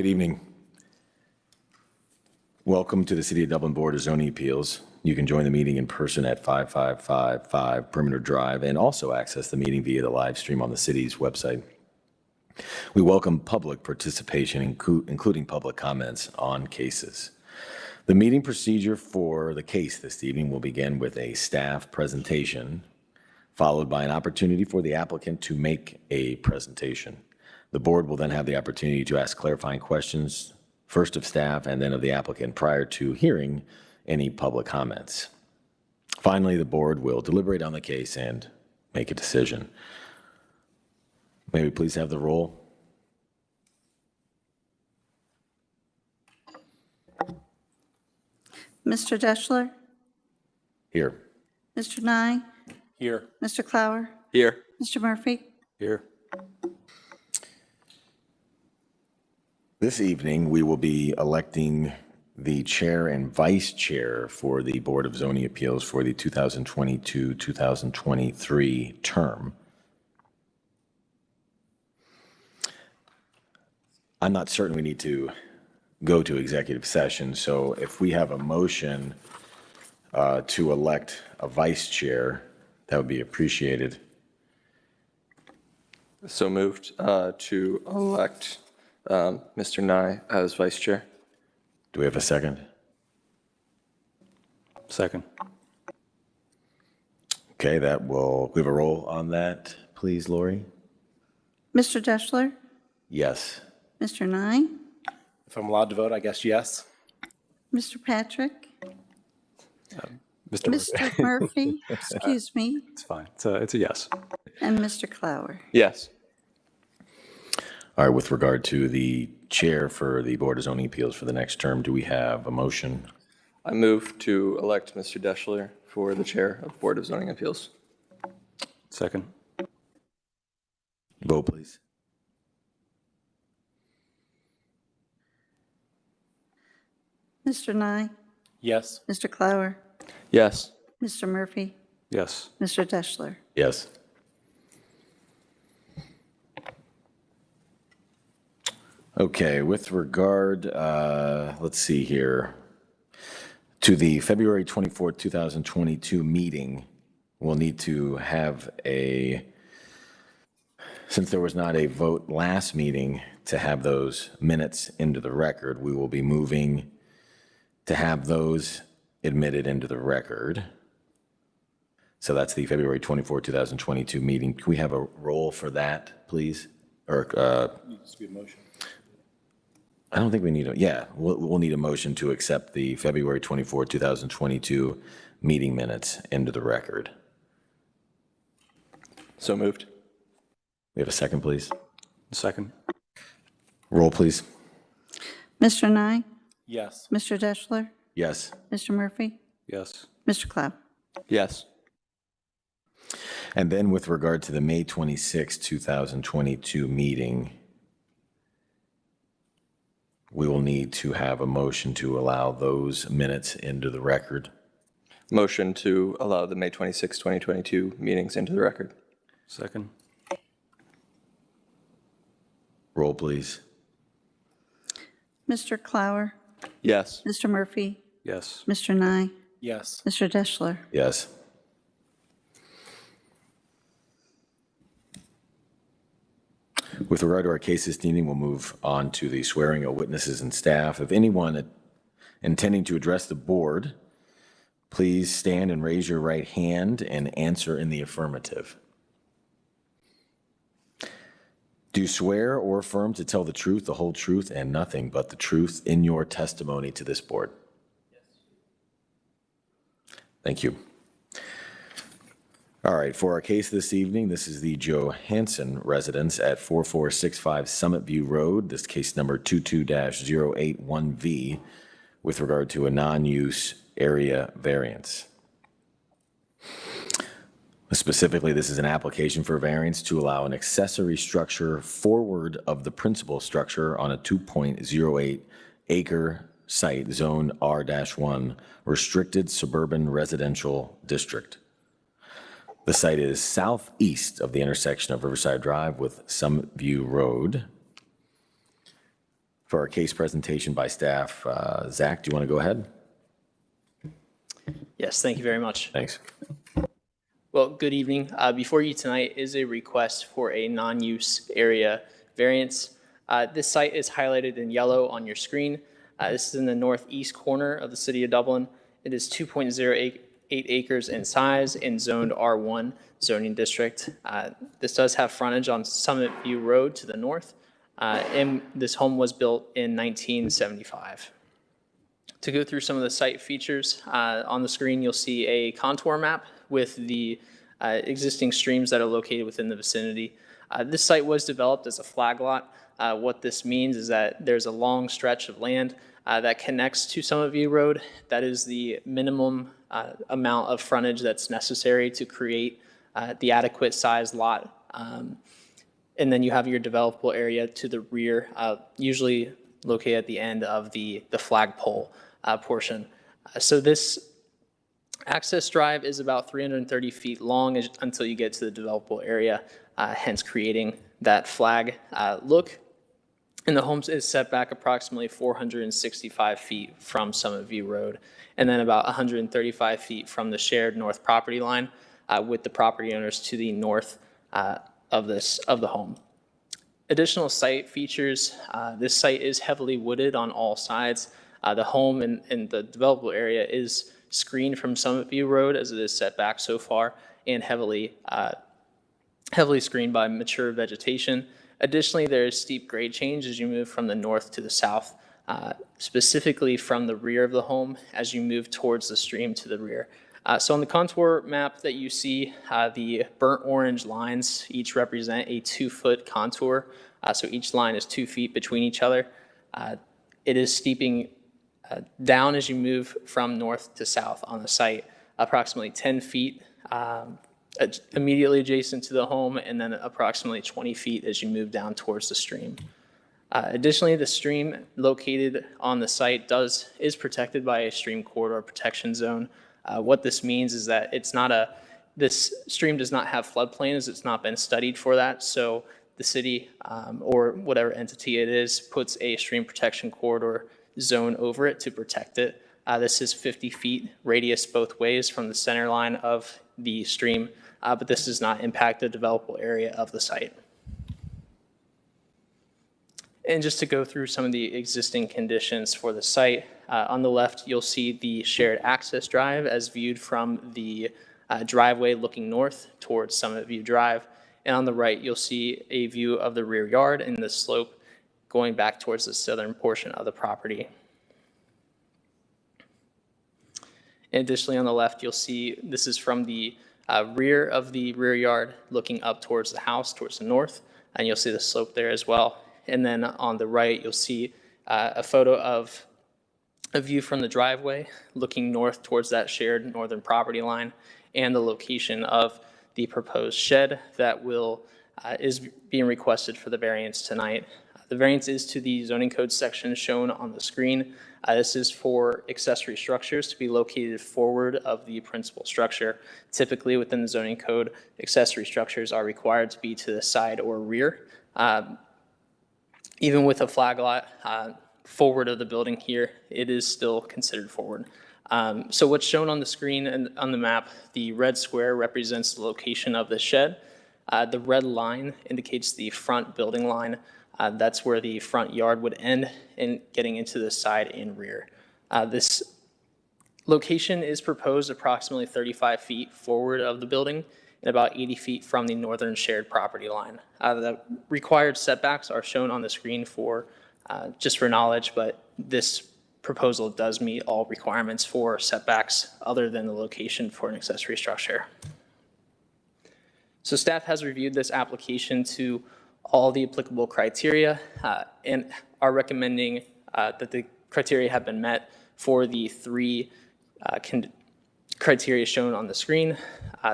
Good evening. Welcome to the City of Dublin Board of Zoning Appeals. You can join the meeting in person at 5555 Perimeter Drive and also access the meeting via the live stream on the city's website. We welcome public participation, including public comments on cases. The meeting procedure for the case this evening will begin with a staff presentation, followed by an opportunity for the applicant to make a presentation. The board will then have the opportunity to ask clarifying questions, first of staff and then of the applicant, prior to hearing any public comments. Finally, the board will deliberate on the case and make a decision. May we please have the roll? Mr. Deschler? Here. Mr. Nye? Here. Mr. Clower? Here. Mr. Murphy? Here. This evening, we will be electing the chair and vice chair for the Board of Zoning Appeals for the 2022-2023 term. I'm not certain we need to go to executive session, so if we have a motion to elect a vice chair, that would be appreciated. So moved to elect Mr. Nye as vice chair. Do we have a second? Second. Okay, we have a roll on that, please, Lori? Mr. Deschler? Yes. Mr. Nye? If I'm allowed to vote, I guess yes. Mr. Patrick? Mr. Murphy? Excuse me. It's fine. It's a yes. And Mr. Clower? Yes. All right, with regard to the chair for the Board of Zoning Appeals for the next term, do we have a motion? I move to elect Mr. Deschler for the chair of Board of Zoning Appeals. Second. Vote, please. Mr. Nye? Yes. Mr. Clower? Yes. Mr. Murphy? Yes. Mr. Deschler? Yes. Okay, with regard, let's see here, to the February 24th, 2022 meeting, we'll need to have since there was not a vote last meeting to have those minutes into the record, we will be moving to have those admitted into the record. So that's the February 24, 2022 meeting. Can we have a roll for that, please? Or Needs to be a motion. I don't think we need we'll need a motion to accept the February 24, 2022 meeting minutes into the record. So moved. We have a second, please. Second. Roll, please. Mr. Nye? Yes. Mr. Deschler? Yes. Mr. Murphy? Yes. Mr. Clower? Yes. And then with regard to the May 26, 2022 meeting, we will need to have a motion to allow those minutes into the record. Motion to allow the May 26, 2022 meetings into the record. Second. Roll, please. Mr. Clower? Yes. Mr. Murphy? Yes. Mr. Nye? Yes. Mr. Deschler? Yes. With regard to our case this evening, we'll move on to the swearing of witnesses and staff. If anyone intending to address the board, please stand and raise your right hand and answer in the affirmative. Do you swear or affirm to tell the truth, the whole truth, and nothing but the truth in your testimony to this board? Yes. Thank you. All right, for our case this evening, this is the Johansson residence at 4465 Summit View Road. This case number 22-081V with regard to a non-use area variance. Specifically, this is an application for variance to allow an accessory structure forward of the principal structure on a 2.08 acre site, zone R-1, restricted suburban residential district. The site is southeast of the intersection of Riverside Drive with Summit View Road. for our case presentation by staff. Zach, do you want to go ahead? Yes, thank you very much. Thanks. Well, good evening. Before you tonight is a request for a non-use area variance. This site is highlighted in yellow on your screen. This is in the northeast corner of the city of Dublin. It is 2.08 acres in size and zoned R1 zoning district. This does have frontage on Summit View Road to the north, and this home was built in 1975. To go through some of the site features, on the screen you'll see a contour map with the existing streams that are located within the vicinity. This site was developed as a flag lot. What this means is that there's a long stretch of land that connects to Summit View Road. That is the minimum amount of frontage that's necessary to create the adequate sized lot. And then you have your developable area to the rear, usually located at the end of the flagpole portion. So this access drive is about 330 feet long until you get to the developable area, hence creating that flag look. And the home is set back approximately 465 feet from Summit View Road, and then about 135 feet from the shared north property line, with the property owners to the north of the home. Additional site features, this site is heavily wooded on all sides. The home and the developable area is screened from Summit View Road as it is set back so far, and heavily screened by mature vegetation. Additionally, there is steep grade change as you move from the north to the south, specifically from the rear of the home as you move towards the stream to the rear. So on the contour map that you see, the burnt orange lines each represent a 2-foot contour. So each line is 2 feet between each other. It is steeping down as you move from north to south on the site, approximately 10 feet immediately adjacent to the home, and then approximately 20 feet as you move down towards the stream. Additionally, the stream located on the site is protected by a stream corridor protection zone. What this means is that this stream does not have floodplain, as it's not been studied for that. So the city or whatever entity it is puts a stream protection corridor zone over it to protect it. This is 50 feet radius both ways from the center line of the stream, but this does not impact the developable area of the site. And just to go through some of the existing conditions for the site, on the left, you'll see the shared access drive as viewed from the driveway looking north towards Summit View Drive. And on the right, you'll see a view of the rear yard and the slope going back towards the southern portion of the property. And additionally, on the left, you'll see this is from the rear of the rear yard looking up towards the house, towards the north, and you'll see the slope there as well. And then on the right, you'll see a photo of a view from the driveway looking north towards that shared northern property line, and the location of the proposed shed that is being requested for the variance tonight. The variance is to the zoning code section shown on the screen. This is for accessory structures to be located forward of the principal structure. Typically within the zoning code, accessory structures are required to be to the side or rear. Even with a flag lot forward of the building here, it is still considered forward. So what's shown on the screen and on the map, the red square represents the location of the shed. The red line indicates the front building line. That's where the front yard would end and getting into the side and rear. This location is proposed approximately 35 feet forward of the building and about 80 feet from the northern shared property line. The required setbacks are shown on the screen just for knowledge, but this proposal does meet all requirements for setbacks other than the location for an accessory structure. So staff has reviewed this application to all the applicable criteria and are recommending that the criteria have been met for the three criteria shown on the screen.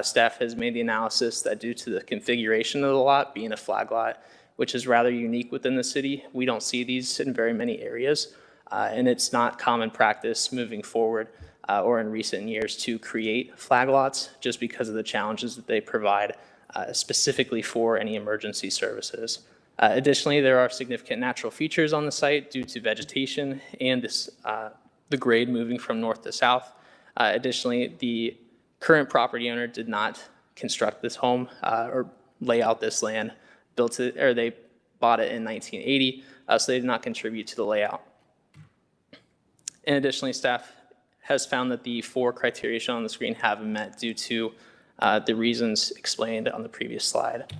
Staff has made the analysis that due to the configuration of the lot being a flag lot, which is rather unique within the city, we don't see these in very many areas, and it's not common practice moving forward or in recent years to create flag lots just because of the challenges that they provide specifically for any emergency services. Additionally, there are significant natural features on the site due to vegetation and the grade moving from north to south. Additionally, the current property owner did not construct this home or lay out this land, they bought it in 1980, so they did not contribute to the layout. And additionally, staff has found that the 4 criteria shown on the screen have been met due to the reasons explained on the previous slide.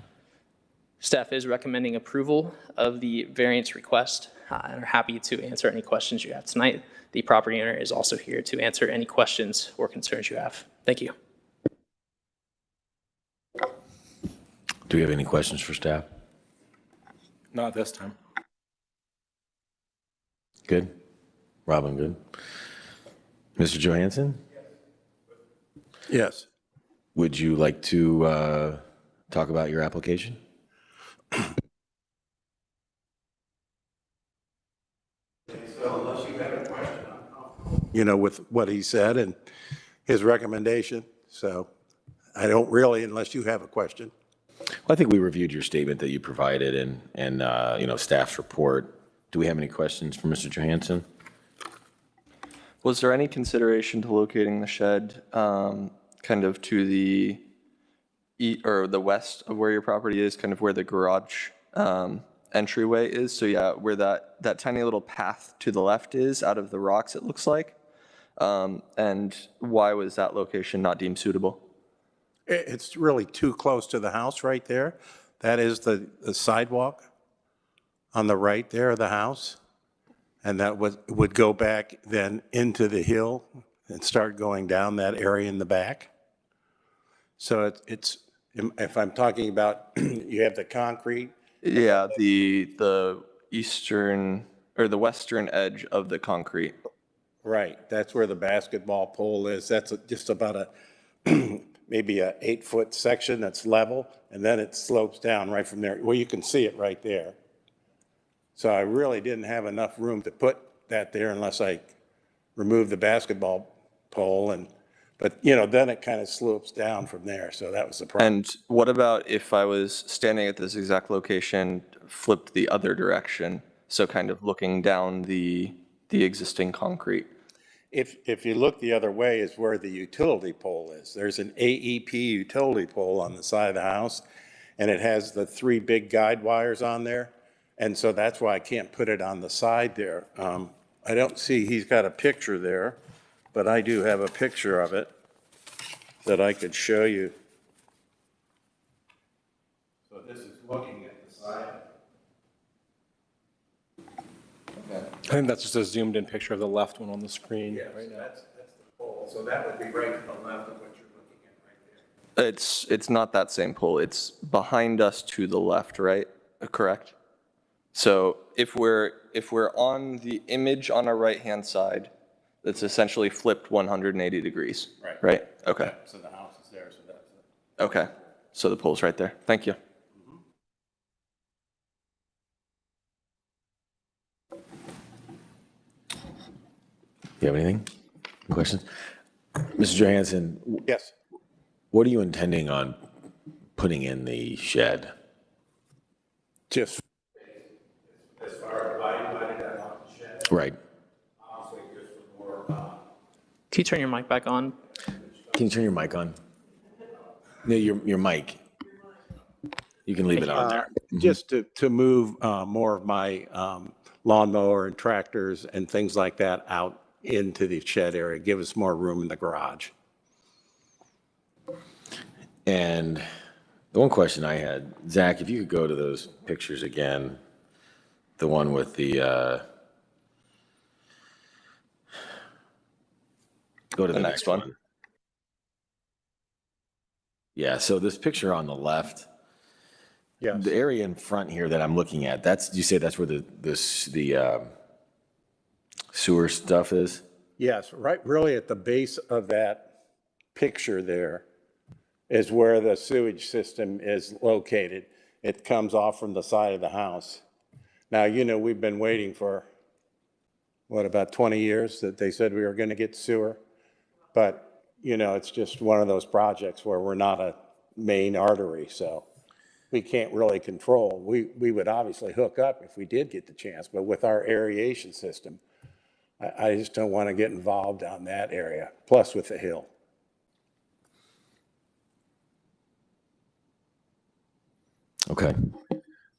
Staff is recommending approval of the variance request and are happy to answer any questions you have tonight. The property owner is also here to answer any questions or concerns you have. Thank you. Do we have any questions for staff? Not this time. Good? Robin, good? Mr. Johansson? Yes. Would you like to talk about your application? You know, with what he said and his recommendation, so I don't really, unless you have a question. Well, I think we reviewed your statement that you provided and staff's report. Do we have any questions for Mr. Johansson? Was there any consideration to locating the shed kind of to the or the west of where your property is, kind of where the garage entryway is? So yeah, where that tiny little path to the left is out of the rocks, it looks like. And why was that location not deemed suitable? It's really too close to the house right there. That is the sidewalk on the right there of the house. And that would go back then into the hill and start going down that area in the back. So it's if I'm talking about, you have the concrete. Yeah, the eastern or the western edge of the concrete. Right, that's where the basketball pole is. That's just about a, maybe a 8-foot section that's level, and then it slopes down right from there. Well, you can see it right there. So I really didn't have enough room to put that there unless I removed the basketball pole but then it kind of slopes down from there. So that was the problem. And what about if I was standing at this exact location, flipped the other direction, so kind of looking down the existing concrete? If you look the other way is where the utility pole is. There's an AEP utility pole on the side of the house, and it has the 3 big guide wires on there. And so that's why I can't put it on the side there. I don't see, he's got a picture there, but I do have a picture of it that I could show you. So this is looking at the side. I think that's just a zoomed in picture of the left one on the screen right now. That's the pole. So that would be right to the left of what you're looking at right there. It's not that same pole. It's behind us to the left, right? Correct? So if we're on the image on our right-hand side, that's essentially flipped 180 degrees. Right. Right? Okay. So the house is there, so that's it. Okay. So the pole's right there. Thank you. You have anything? Questions? Mr. Johansson, Yes. what are you intending on putting in the shed? Just as far as dividing that out the shed, Right. honestly, just for more, Can you turn your mic back on? Can you turn your mic on? No, your mic. You can leave it on there. just to move more of my lawnmower and tractors and things like that out into the shed area, give us more room in the garage. And the one question I had, Zach, if you could go to those pictures again, the one with the, go to the next one. Yeah, so this picture on the left, Yes. the area in front here that I'm looking at, you say that's where the sewer stuff is? Yes, right, really at the base of that picture there is where the sewage system is located. It comes off from the side of the house. Now, we've been waiting for, about 20 years that they said we were going to get sewer? But, it's just one of those projects where we're not a main artery, so. we can't really control. We would obviously hook up if we did get the chance, but with our aeration system, I just don't want to get involved on that area, plus with the hill. Okay.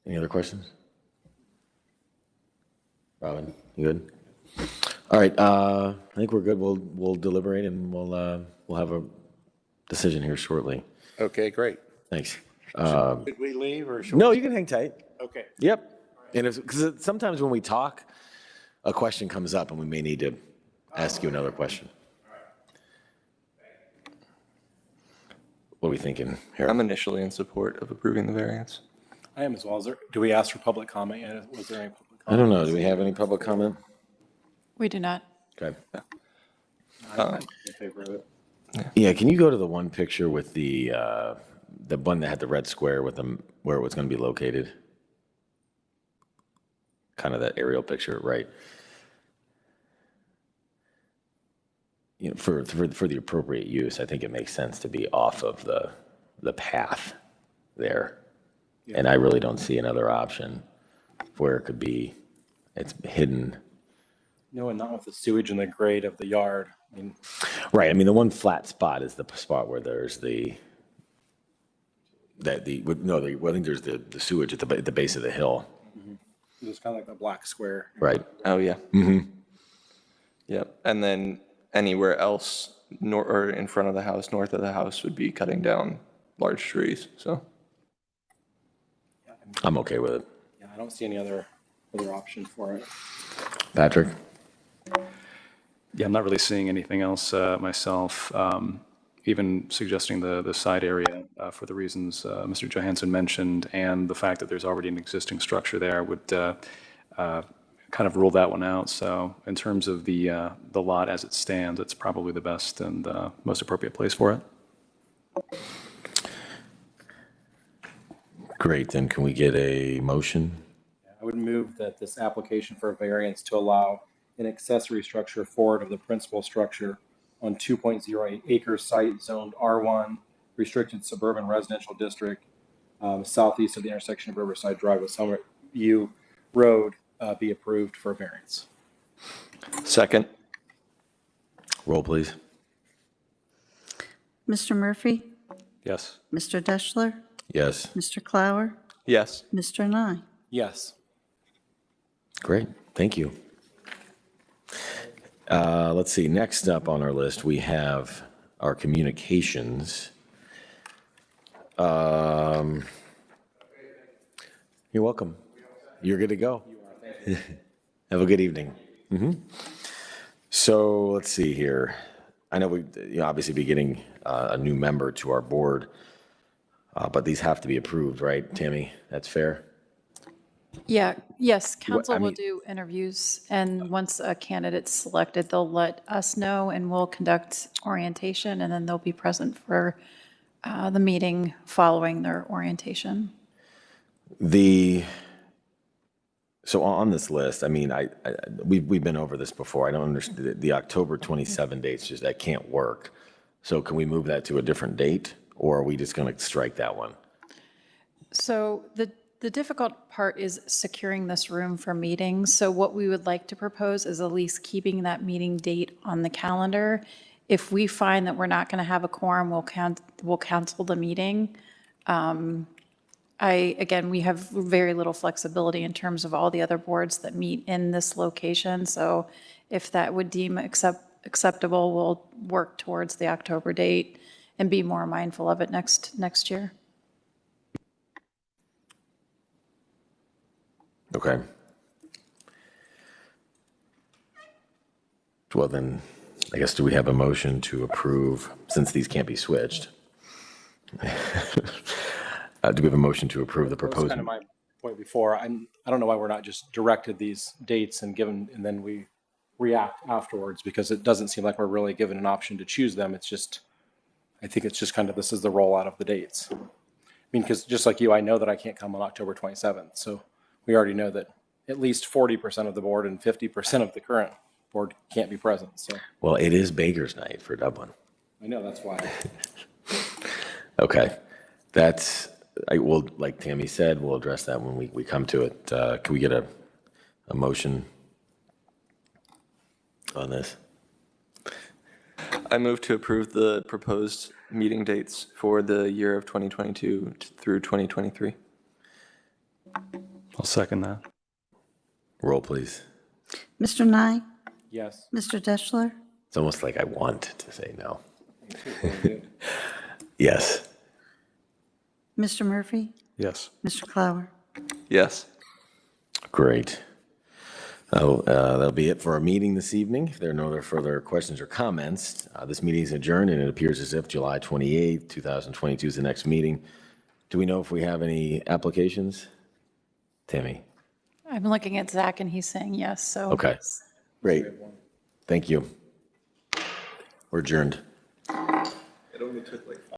Any other questions? Robin, you good? All right, I think we're good. We'll deliberate and we'll have a decision here shortly. Okay, great. Thanks. Should we leave or should No, we? you can hang tight. Okay. Yep. And because sometimes when we talk, a question comes up and we may need to ask you another question. What are we thinking here? I'm initially in support of approving the variance. I am as well. Do we ask for public comment yet? Was there any public I don't know. Do we have any public comment? We do not. Okay. comment in favor of it? Yeah, can you go to the one picture with the one that had the red square with them where it was going to be located? Kind of that aerial picture, right? You know, for the appropriate use, I think it makes sense to be off of the path there. And I really don't see another option where it could be, it's hidden. No, and not with the sewage and the grade of the yard. I mean, Right, I mean, the one flat spot is the spot where there's I think there's the sewage at the base of the hill. it's kind of like the black square. Right. Oh, yeah. Mm-hmm. Yep. And then anywhere else or in front of the house, north of the house, would be cutting down large trees, so. I'm okay with it. Yeah, I don't see any other option for it. Patrick? Yeah, I'm not really seeing anything else myself. Even suggesting the side area for the reasons Mr. Johansson mentioned, and the fact that there's already an existing structure there would kind of rule that one out. So in terms of the lot as it stands, it's probably the best and most appropriate place for it. Great, then can we get a motion? I would move that this application for a variance to allow an accessory structure forward of the principal structure on 2.08 acre site zoned R1, restricted suburban residential district, southeast of the intersection of Riverside Drive with Summit View Road, be approved for a variance. Second. Roll, please. Mr. Murphy? Yes. Mr. Deschler? Yes. Mr. Clower? Yes. Mr. Nye? Yes. Great, thank you. Let's see, next up on our list, we have our communications. You're welcome. You're good to go. Have a good evening. So let's see here. I know we obviously be getting a new member to our board, but these have to be approved, right, Tammy? That's fair? Yeah, yes, council I will mean- do interviews, and once a candidate's selected, they'll let us know, and we'll conduct orientation, and then they'll be present for the meeting following their orientation. So on this list, I mean, we've been over this before. I don't understand, the October 27 dates, just that can't work. So can we move that to a different date, or are we just going to strike that one? So the difficult part is securing this room for meetings. So what we would like to propose is at least keeping that meeting date on the calendar. If we find that we're not going to have a quorum, we'll cancel the meeting. Again, we have very little flexibility in terms of all the other boards that meet in this location. So if that would deem acceptable, we'll work towards the October date and be more mindful of it next year. Okay. Well, then, I guess, do we have a motion to approve, since these can't be switched? Do we have a motion to approve the That was proposed? kind of my point before. I don't know why we're not just directed these dates and then we react afterwards, because it doesn't seem like we're really given an option to choose them. It's just, I think it's just kind of, this is the rollout of the dates. I mean, because just like you, I know that I can't come on October 27th. So we already know that at least 40% of the board and 50% of the current board can't be present. So Well, it is Baker's night for Dublin. I know that's why. Okay, that's I will, like Tammy said, we'll address that when we come to it. Can we get a motion on this? I move to approve the proposed meeting dates for the year of 2022 through 2023. I'll second that. Roll, please. Mr. Nye, Yes. Mr. Deschler, It's almost like I want to say no. Yes. Mr. Murphy, Yes. Mr. Clower. Yes. Great. That'll be it for our meeting this evening. If there are no other further questions or comments, this meeting is adjourned, and it appears as if July 28th, 2022 is the next meeting. Do we know if we have any applications? Tammy? I'm looking at Zach and he's saying yes, so. Okay, great. Thank you. We're adjourned. It only took like